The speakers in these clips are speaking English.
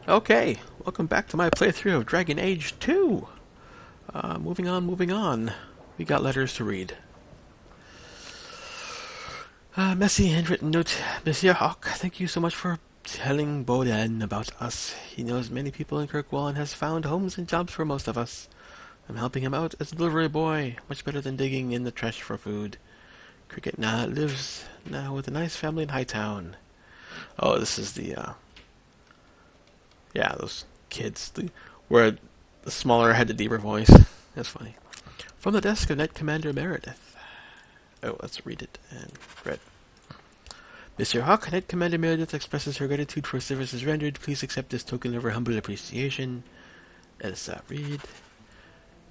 Okay, welcome back to my playthrough of Dragon Age 2. Moving on. We got letters to read. Messy handwritten note. Monsieur Hawk, thank you so much for telling Boden about us. He knows many people in Kirkwall and has found homes and jobs for most of us. I'm helping him out as a delivery boy, much better than digging in the trash for food. Cricket lives now with a nice family in Hightown. Oh, this is the, yeah, those kids, where the smaller had the deeper voice. That's funny. From the desk of Knight Commander Meredith. Oh, let's read it and read. Mr. Hawk, Knight Commander Meredith expresses her gratitude for services rendered. Please accept this token of her humble appreciation. Let's read.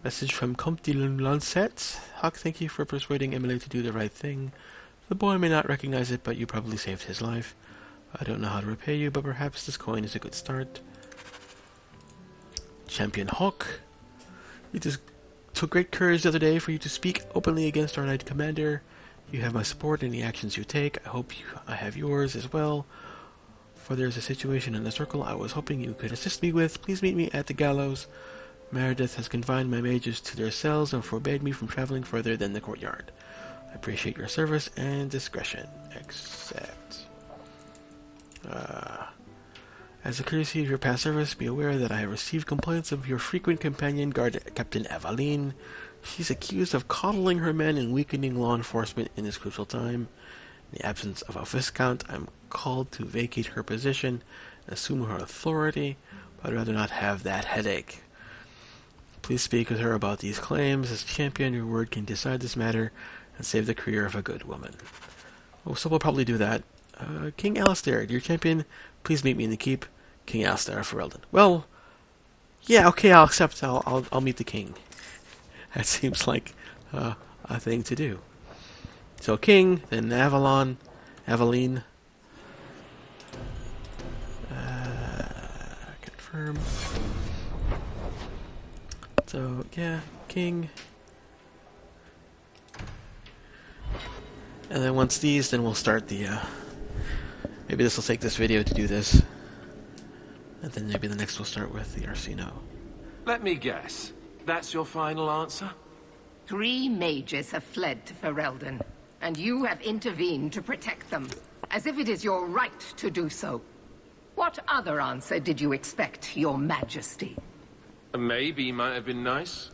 Message from Comte de Lancet. Hawk, thank you for persuading Emily to do the right thing. The boy may not recognize it, but you probably saved his life. I don't know how to repay you, but perhaps this coin is a good start. Champion Hawk. It just took great courage the other day for you to speak openly against our Knight Commander. You have my support in the actions you take. I hope I have yours as well. For there's a situation in the circle I was hoping you could assist me with. Please meet me at the gallows. Meredith has confined my mages to their cells and forbade me from traveling further than the courtyard. I appreciate your service and discretion. Accept. As a courtesy of your past service, be aware that I have received complaints of your frequent companion guard, Captain Avaline. She's accused of coddling her men and weakening law enforcement in this crucial time. In the absence of a Viscount, I'm called to vacate her position and assume her authority, but I'd rather not have that headache. Please speak with her about these claims. As champion, your word can decide this matter and save the career of a good woman. Oh, so we'll probably do that. King Alistair, dear champion, please meet me in the keep. King Alistair for Eldon. Well, yeah, okay, I'll accept. I'll meet the king. That seems like a thing to do. So King, then Avaline. Confirm. So yeah, King. And then once these, then we'll start the. Maybe this will take this video to do this. And then maybe the next we'll start with the Arsino. Let me guess. That's your final answer? 3 mages have fled to Ferelden, and you have intervened to protect them, as if it is your right to do so. What other answer did you expect, your majesty? A maybe might have been nice.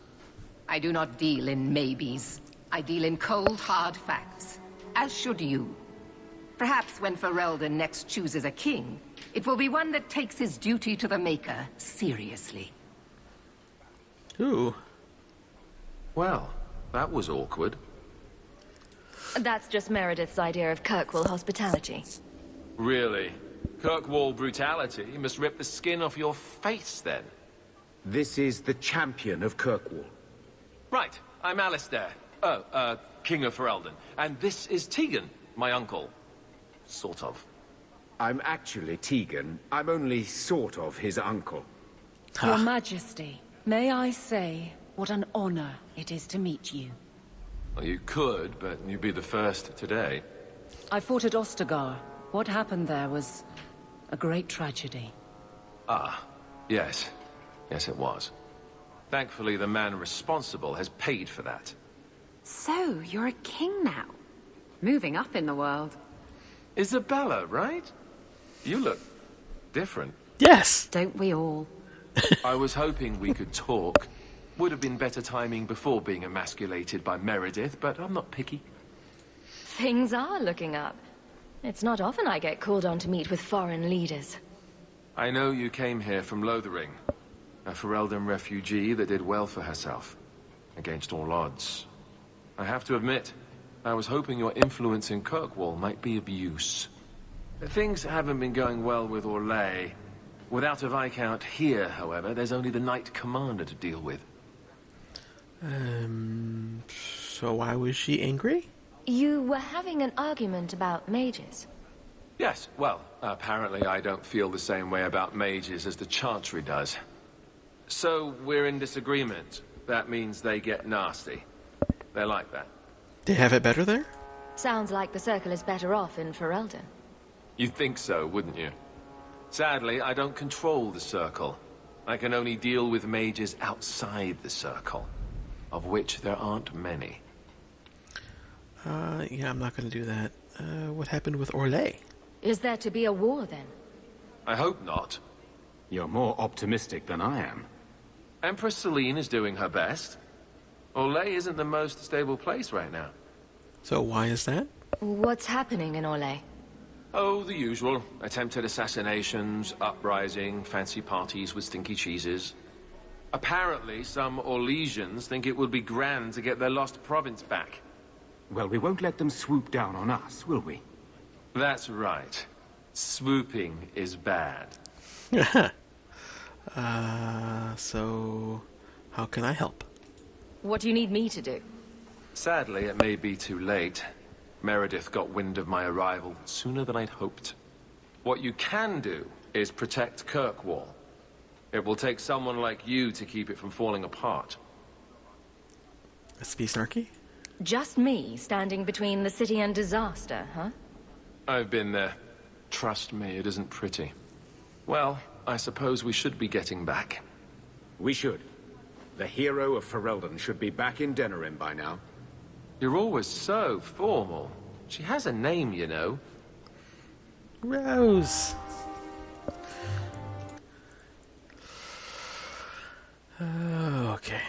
I do not deal in maybes. I deal in cold, hard facts. As should you. Perhaps when Ferelden next chooses a king, it will be one that takes his duty to the Maker seriously. Ooh. Well, that was awkward. That's just Meredith's idea of Kirkwall hospitality. Really? Kirkwall brutality? You must rip the skin off your face, then. This is the champion of Kirkwall. Right, I'm Alistair. King of Ferelden. And this is Tegan, my uncle. Sort of. I'm actually Tegan. I'm only sort of his uncle. Your Majesty, may I say what an honor it is to meet you. Well, you could, but you'd be the first today. I fought at Ostagar. What happened there was a great tragedy. Ah, yes. Yes, it was. Thankfully, the man responsible has paid for that. So, you're a king now. Moving up in the world. Isabella, right? You look different. Yes! Don't we all? I was hoping we could talk. Would have been better timing before being emasculated by Meredith, but I'm not picky. Things are looking up. It's not often I get called on to meet with foreign leaders. I know you came here from Lothering, a Ferelden refugee that did well for herself, against all odds. I have to admit, I was hoping your influence in Kirkwall might be of use. Things haven't been going well with Orlais. Without a Viscount here, however, there's only the Knight Commander to deal with. So why was she angry? You were having an argument about mages. Yes, well, apparently I don't feel the same way about mages as the Chantry does. So, we're in disagreement. That means they get nasty. They're like that. They have it better there? Sounds like the Circle is better off in Ferelden. You'd think so, wouldn't you? Sadly, I don't control the circle. I can only deal with mages outside the circle, of which there aren't many. Yeah, I'm not going to do that. What happened with Orlais? Is there to be a war, then? I hope not. You're more optimistic than I am. Empress Celine is doing her best. Orlais isn't the most stable place right now. So why is that? What's happening in Orlais? Oh, the usual. Attempted assassinations, uprising, fancy parties with stinky cheeses. Apparently, some Orlesians think it would be grand to get their lost province back. Well, we won't let them swoop down on us, will we? That's right. Swooping is bad. So how can I help? What do you need me to do? Sadly, it may be too late. Meredith got wind of my arrival sooner than I'd hoped. What you can do is protect Kirkwall. It will take someone like you to keep it from falling apart. Let's be snarky. Just me standing between the city and disaster, huh? I've been there. Trust me, it isn't pretty. Well, I suppose we should be getting back. We should. The hero of Ferelden should be back in Denerim by now. You're always so formal. She has a name, you know. Rose. Okay.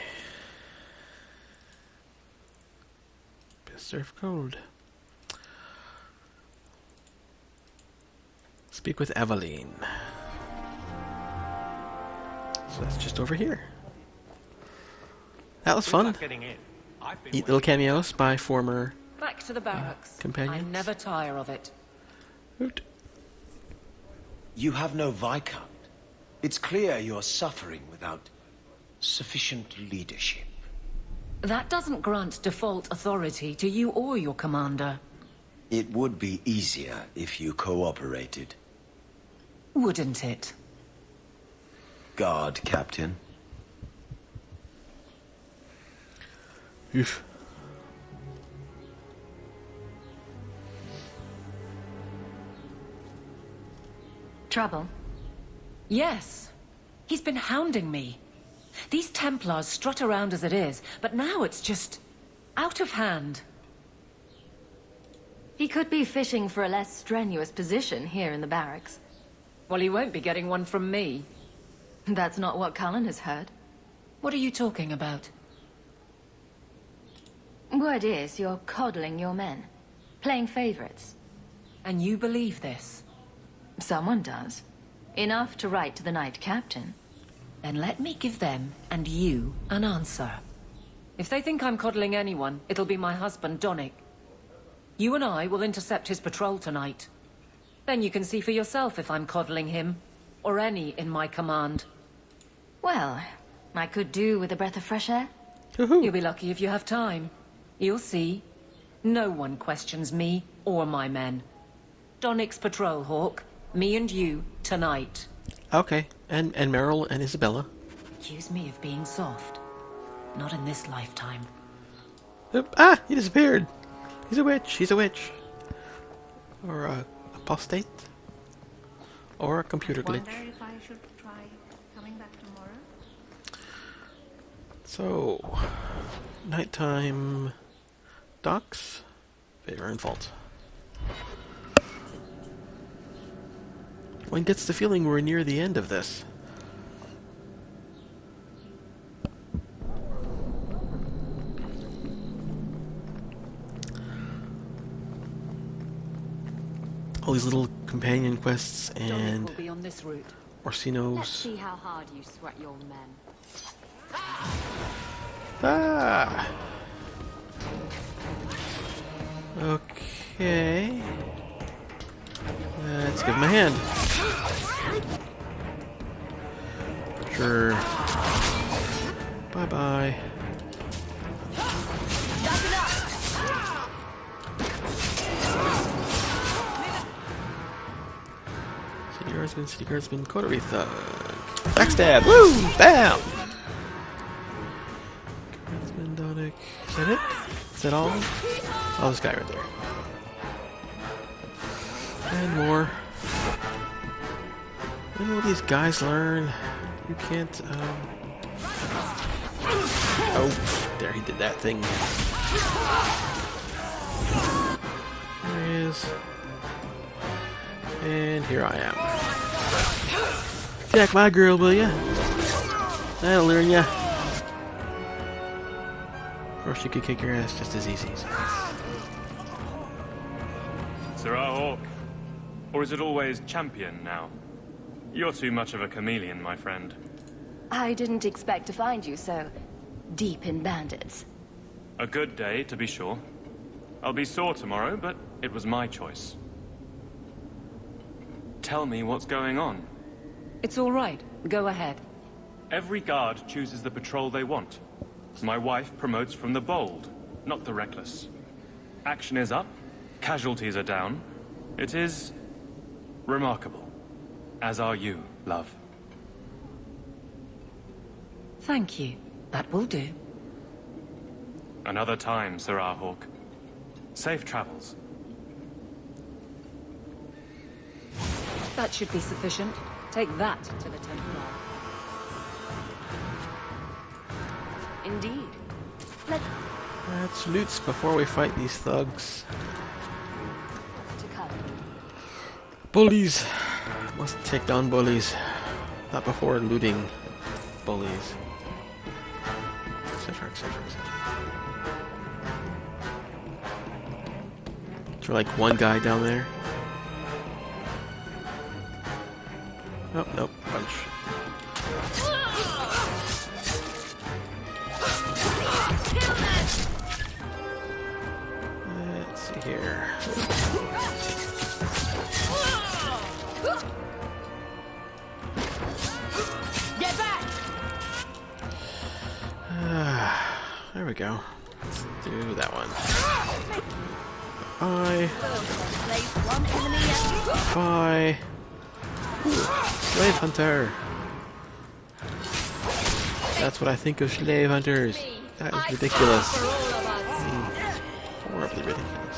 Serve code. Speak with Avaline. So that's just over here. That was fun. Neat little cameos by former Back to the barracks. companions. I never tire of it. Hoot. You have no Viscount. It's clear you're suffering without sufficient leadership. That doesn't grant default authority to you or your commander. It would be easier if you cooperated. Wouldn't it? Guard, Captain. Oof. Trouble? Yes. He's been hounding me. These Templars strut around as it is, but now it's just out of hand. He could be fishing for a less strenuous position here in the barracks. Well, he won't be getting one from me. That's not what Cullen has heard. What are you talking about? Word is, you're coddling your men. Playing favorites. And you believe this? Someone does. Enough to write to the Knight Captain. Then let me give them, and you, an answer. If they think I'm coddling anyone, it'll be my husband, Donnic. You and I will intercept his patrol tonight. Then you can see for yourself if I'm coddling him, or any in my command. Well, I could do with a breath of fresh air. You'll be lucky if you have time. You'll see. No one questions me or my men. Donnic's patrol, Hawk. Me and you, tonight. Okay, and Meryl and Isabella. Accuse me of being soft. Not in this lifetime. Ah, he disappeared. He's a witch. He's a witch. Or a apostate. Or a computer glitch. Wonder if I should try coming back tomorrow. So, nighttime docks, favor and fault. One gets the feeling we're near the end of this. All these little companion quests and Donnic will be on this route. Orsino's. Let's see how hard you sweat your men. Ah. Okay. Let's give him a hand. Sure. Bye-bye. City Guardsman, Coterie Thug. Backstab! Woo! Bam! Guardsman, Donnic. Is that it? Is that all? Oh, this guy right there. And more. When will these guys learn? You can't, Oh, there he did that thing. There he is. And here I am. Jack my girl, will ya? That'll learn ya. Of course, you could kick your ass just as easy. Sir Hawk. Or is it always champion now? You're too much of a chameleon, my friend. I didn't expect to find you so deep in bandits. A good day, to be sure. I'll be sore tomorrow, but it was my choice. Tell me what's going on. It's all right. Go ahead. Every guard chooses the patrol they want. My wife promotes from the bold, not the reckless. Action is up, casualties are down. It is remarkable. As are you, love. Thank you. That will do. Another time, Sir Hawk. Safe travels. That should be sufficient. Take that to the Templar. Indeed. Let's loot before we fight these thugs. To come. Bullies! Must take down bullies. Not before looting bullies. Etc, etc, etc. Is there like one guy down there? Oh, nope, bunch. Let's see here. Get back! There we go. Let's do that one. Bye. Bye. Slave hunter. That's what I think of slave hunters. That is ridiculous. Horribly ridiculous.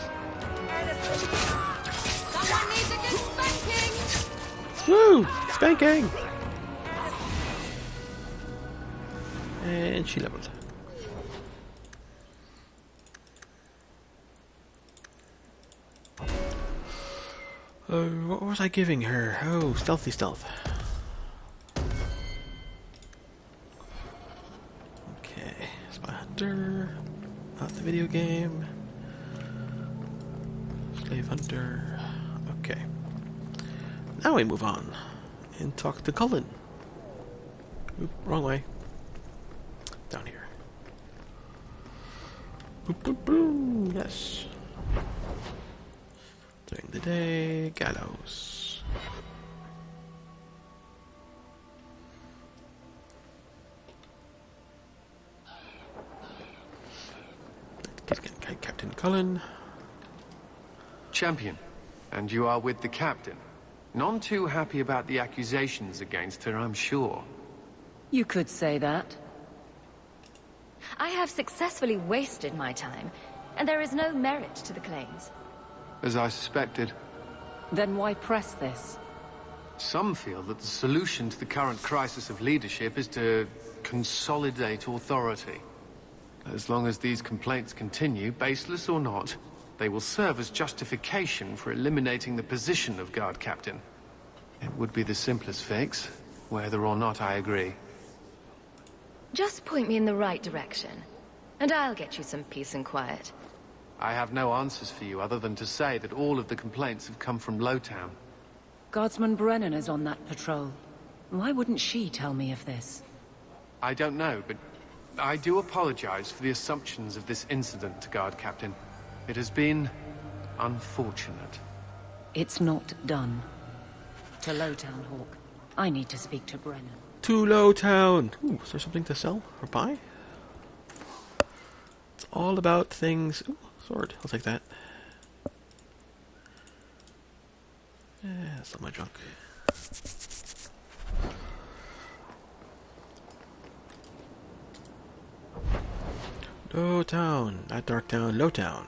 Woo! Spanking! And she leveled. What was I giving her? Oh, stealthy stealth. Okay, Spy Hunter. Not the video game. Slave Hunter. Okay. Now we move on and talk to Cullen. Oop, wrong way. Down here. Boop, boop, boom. Yes. During the day, gallows. Captain Cullen. Champion, and you are with the captain. None too happy about the accusations against her, I'm sure. You could say that. I have successfully wasted my time, and there is no merit to the claims. As I suspected. Then why press this? Some feel that the solution to the current crisis of leadership is to consolidate authority. As long as these complaints continue, baseless or not, they will serve as justification for eliminating the position of guard captain. It would be the simplest fix, whether or not I agree. Just point me in the right direction, and I'll get you some peace and quiet. I have no answers for you other than to say that all of the complaints have come from Lowtown. Guardsman Brennan is on that patrol. Why wouldn't she tell me of this? I don't know, but I do apologize for the assumptions of this incident, Guard Captain. It has been unfortunate. It's not done. To Lowtown, Hawk. I need to speak to Brennan. To Lowtown! Ooh, is there something to sell or buy? It's all about things... Ooh, sword. I'll take that. Yeah, that's not my junk. Lowtown. Not Dark Town. Lowtown.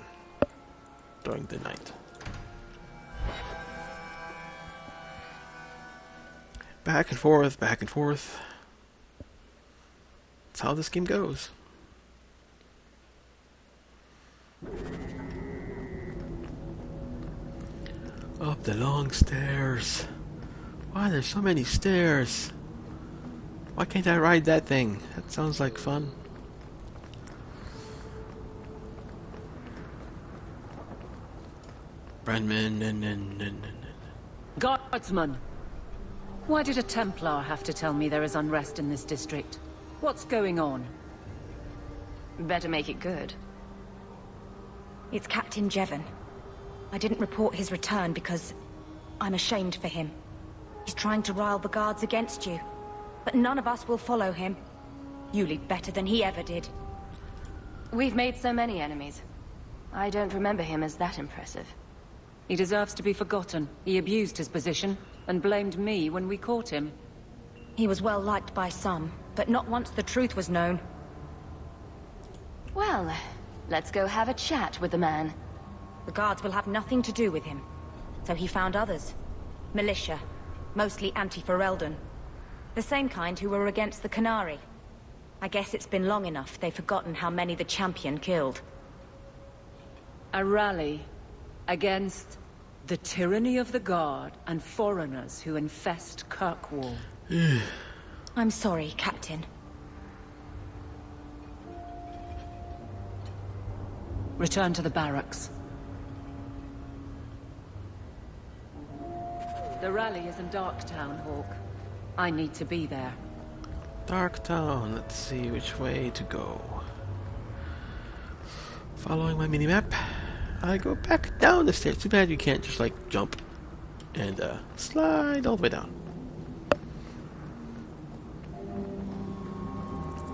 During the night. Back and forth, back and forth. That's how this game goes. Up the long stairs. Why there's so many stairs? Why can't I ride that thing? That sounds like fun. Brenman. Guardsman! Why did a Templar have to tell me there is unrest in this district? What's going on? Better make it good. It's Captain Jevon. I didn't report his return because I'm ashamed for him. He's trying to rile the guards against you. But none of us will follow him. You lead better than he ever did. We've made so many enemies. I don't remember him as that impressive. He deserves to be forgotten. He abused his position and blamed me when we caught him. He was well liked by some, but not once the truth was known. Well, let's go have a chat with the man. The guards will have nothing to do with him. So he found others. Militia. Mostly anti-Ferelden. The same kind who were against the Canary. I guess it's been long enough they've forgotten how many the champion killed. A rally against the tyranny of the Guard and foreigners who infest Kirkwall. I'm sorry, Captain. Return to the barracks. The rally is in Darktown, Hawk. I need to be there. Darktown. Let's see which way to go. Following my minimap, I go back down the stairs. Too bad you can't just like jump and slide all the way down.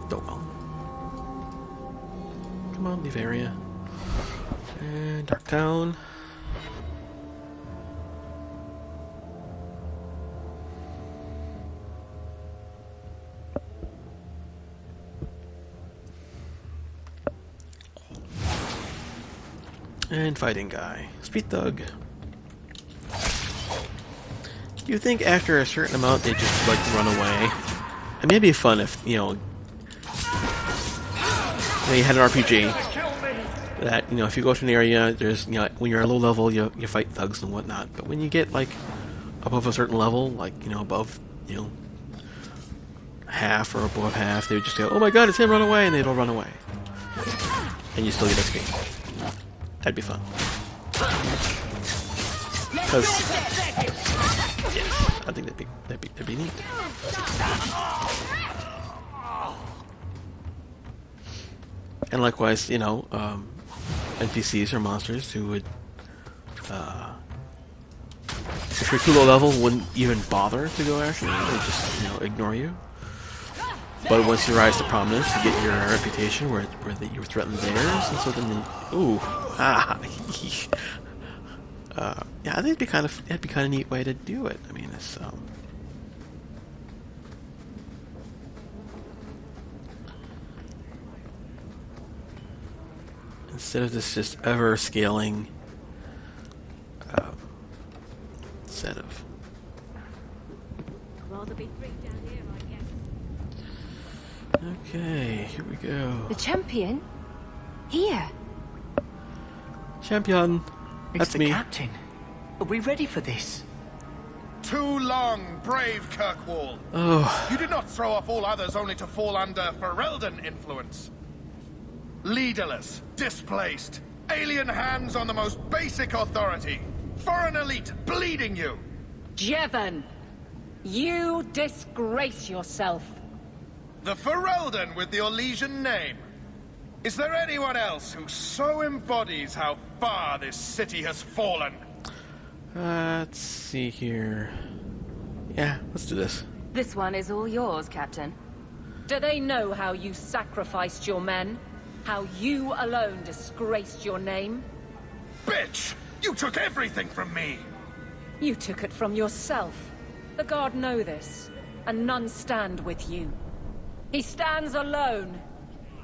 Oh well. Come on, leave area. And Darktown. And fighting guy. Street thug. Do you think after a certain amount they just like run away? I mean, it'd be fun if, you know, you had an RPG that, you know, if you go to an area, there's, you know, when you're at low level, you fight thugs and whatnot. But when you get like above a certain level, like, you know, above, you know, half or above half, they would just go, "Oh my God, it's him! Run away!" and they'd all run away, and you still get XP. That'd be fun. Because, yes, I think that'd be neat. And likewise, you know, NPCs or monsters who would, if you're too low level, wouldn't even bother to go after you. They just, you know, ignore you. But once you rise to prominence, you get your reputation where you threaten theirs, and so then they, yeah, I think that'd be kind of neat way to do it. I mean, it's instead of this just ever scaling set of. Rather be free down here, I guess. Okay, here we go. The champion? Here. Champion. That's me. Captain. Are we ready for this? Too long, brave Kirkwall. Oh. You did not throw off all others only to fall under Ferelden influence. Leaderless, displaced, alien hands on the most basic authority. Foreign elite bleeding you. Jevon! You disgrace yourself. The Ferelden with the Orlesian name. Is there anyone else who so embodies how far this city has fallen? Let's see here. Yeah, let's do this. This one is all yours, Captain. Do they know how you sacrificed your men? How you alone disgraced your name? Bitch! You took everything from me! You took it from yourself. The Guard know this, and none stand with you. He stands alone.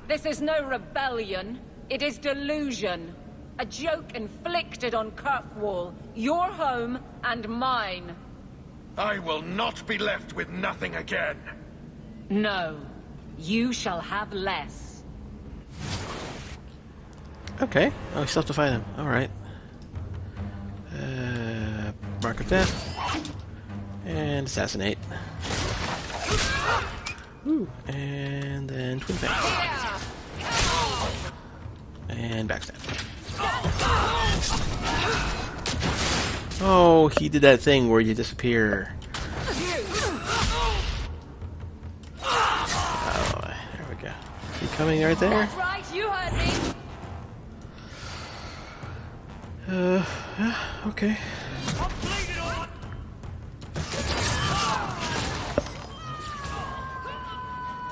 This is no rebellion. It is delusion. A joke inflicted on Kirkwall, your home and mine. I will not be left with nothing again. No. You shall have less. Okay. Oh, we still have to fight him. Alright. Mark of Death. And Assassinate. Ooh. And then Twin Fang. And Backstab. Oh, he did that thing where you disappear. Oh, there we go. Is he coming right there? That's right, you heard me. Okay.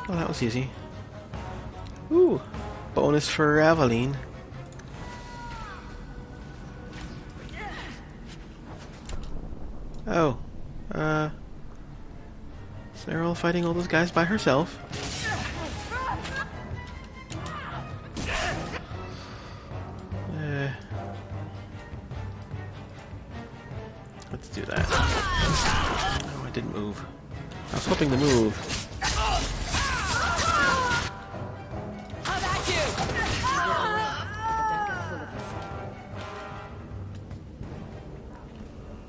Well, that was easy. Ooh, bonus for Avaline. Oh, Sarah fighting all those guys by herself. Let's do that. Oh, I didn't move. I was hoping to move.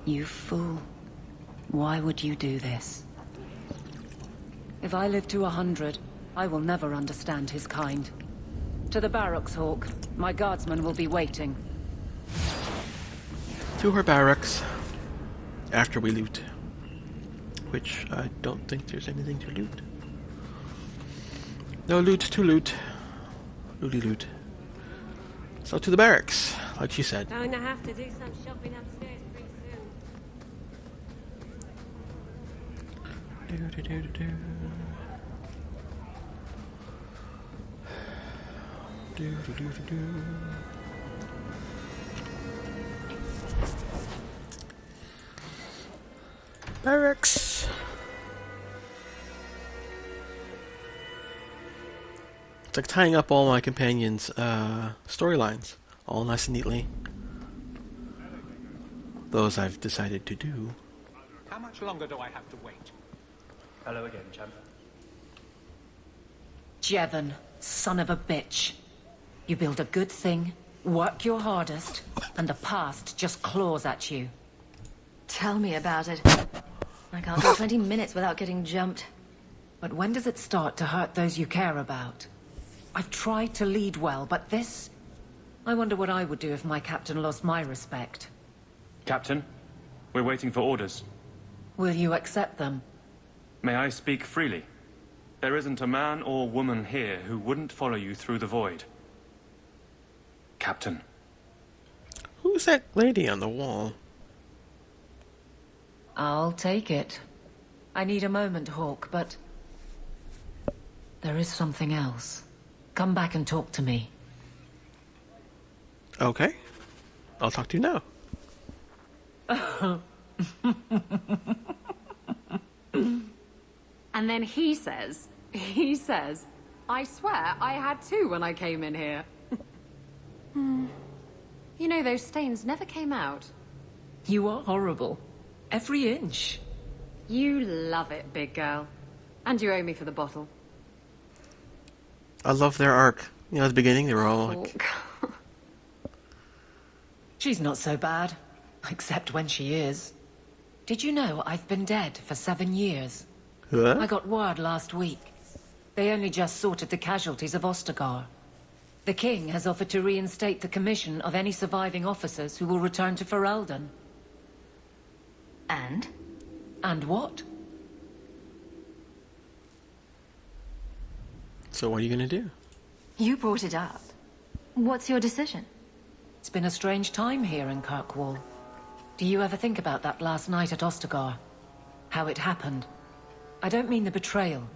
You fool. Why would you do this? If I live to 100, I will never understand his kind. To the barracks, Hawk. My guardsmen will be waiting. To her barracks. After we loot. Which I don't think there's anything to loot. No loot to loot. Looty loot. So to the barracks, like she said. Going to have to do some shopping upstairs pretty soon. Barracks. It's like tying up all my companions' storylines, all nice and neatly. Those I've decided to do. How much longer do I have to wait? Hello again, champ. Jevon, son of a bitch. You build a good thing, work your hardest, and the past just claws at you. Tell me about it. I can't go 20 minutes without getting jumped. But when does it start to hurt those you care about? I've tried to lead well, but this... I wonder what I would do if my captain lost my respect. Captain, we're waiting for orders. Will you accept them? May I speak freely? There isn't a man or woman here who wouldn't follow you through the void. Captain. Who's that lady on the wall? I'll take it. I need a moment, Hawk, but... there is something else. Come back and talk to me. Okay. I'll talk to you now. And then he says, I swear I had two when I came in here. You know, those stains never came out. You are horrible. Every inch. You love it, big girl. And you owe me for the bottle. I love their arc. You know, at the beginning, they were all like... She's not so bad. Except when she is. Did you know I've been dead for 7 years? Huh? I got word last week. They only just sorted the casualties of Ostagar. The king has offered to reinstate the commission of any surviving officers who will return to Ferelden. And? And what? So what are you gonna do? You brought it up. What's your decision? It's been a strange time here in Kirkwall. Do you ever think about that last night at Ostagar? How it happened? I don't mean the betrayal.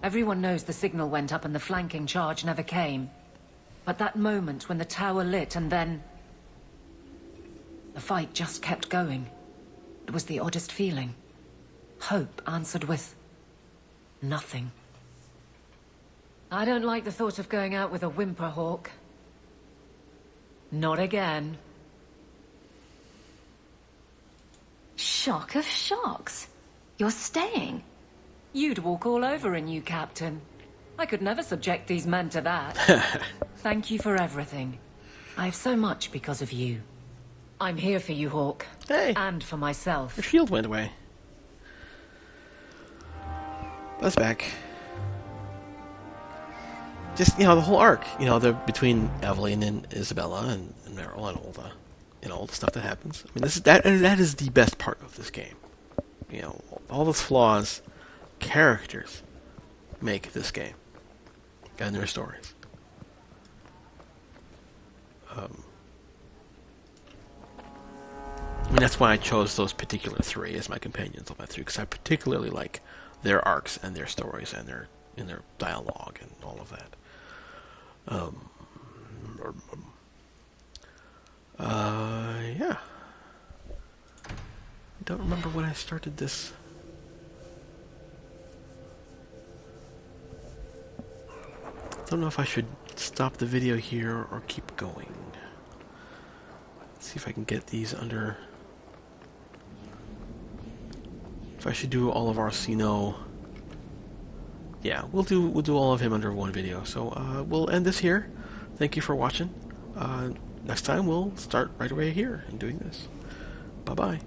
Everyone knows the signal went up and the flanking charge never came. But that moment when the tower lit and then... the fight just kept going. It was the oddest feeling. Hope answered with... nothing. I don't like the thought of going out with a whimper, Hawk. Not again. Shh. shock of shocks. You're staying. You'd walk all over a new captain. I could never subject these men to that. Thank you for everything. I've so much because of you. I'm here for you, Hawk. Hey. And for myself. Your shield went away. That's back. Just, the whole arc. The between Avaline and Isabella and Meryl and all the, all the stuff that happens. I mean, that is the best part of this game. All those flaws, characters make this game. And their stories. I mean, that's why I chose those particular three as my companions on my three, because I particularly like their arcs and their stories and their dialogue and all of that. Yeah. I don't remember when I started this. Don't know if I should stop the video here or keep going. Let's see if I can get these under. If I should do all of Orsino. Yeah, we'll do all of him under one video. So we'll end this here. Thank you for watching. Next time we'll start right away here and doing this. Bye bye.